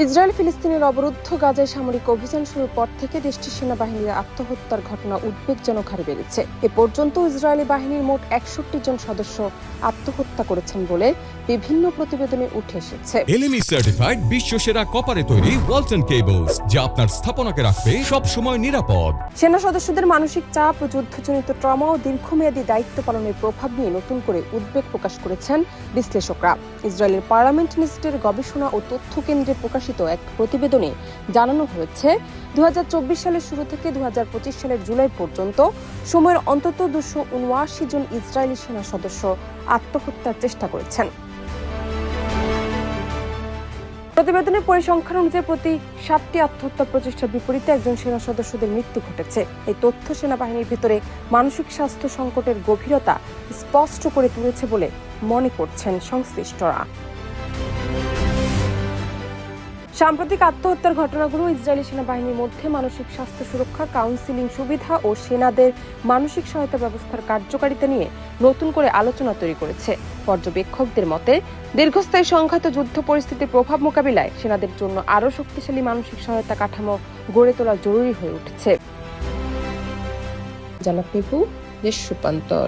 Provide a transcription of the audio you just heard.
Israel ফিলিস্তিনের অবরুদ্ধ গাজায় সামরিক অভিযান শুরুর পর থেকে দেশটির সেনাবাহিনীর আত্মহত্যার ঘটনা উদ্বেগজনক হারে বেড়েছে। এ পর্যন্ত ইসরায়েলি বাহিনীর মোট ৬১ জন সদস্য আত্মহত্যা করেছেন বলে বিভিন্ন প্রতিবেদনে উঠে এসেছে। এলএমই সার্টিফাইড বিশ্বসেরা কপারে তৈরি ওয়ালটন কেবলস, যা আপনার স্থাপনাকে রাখবে সব সময় নিরাপদ। সেনা সদস্যদের মানসিক চাপ ও যুদ্ধজনিত ট্রমা ও দীর্ঘমেয়াদী দায়িত্ব পালনের প্রভাব নিয়ে নতুন করে উদ্বেগ প্রকাশ করেছেন বিশ্লেষকরা। ইসরায়েলের পার্লামেন্ট ইনস্টিটিউটের গবেষণা ও তথ্য কেন্দ্রে প্রকাশিত এক প্রতিবেদনে জানানো হয়েছে ২০২৪ সালের শুরু থেকে ২০২৫ সালের জুলাই পর্যন্ত সময়ের অন্তত ২৭৯ জন ইসরায়েলি সেনা সদস্য আত্মহত্যার চেষ্টা করেছেন। প্রতিবেদনের পরিসংখ্যান অনুযায়ী প্রতি ৭টি আত্মহত্যা প্রচেষ্টার বিপরীতে একজন সেনা সদস্যদের মৃত্যু ঘটেছে। এই তথ্য সেনাবাহিনীর ভিতরে মানসিক স্বাস্থ্য সংকটের গভীরতা স্পষ্ট করে তুলেছে বলে মনে করছেন সংশ্লিষ্টরা। সাম্প্রতিক আত্মহত্যার ঘটনাগুলো ইসরায়েলি সেনাবাহিনীর মধ্যে মানসিক স্বাস্থ্য সুরক্ষা, কাউন্সিলিং সুবিধা ও সেনাদের মানসিক সহায়তা ব্যবস্থার কার্যকারিতা নিয়ে নতুন করে আলোচনা তৈরি করেছে। পর্যবেক্ষকদের মতে দীর্ঘস্থায়ী সংঘাত যুদ্ধ পরিস্থিতির প্রভাব মোকাবিলায় সেনাদের জন্য আরও শক্তিশালী মানসিক সহায়তা কাঠামো গড়ে তোলা জরুরি হয়ে উঠেছে। জানাত নিপু, দেশ রূপান্তর।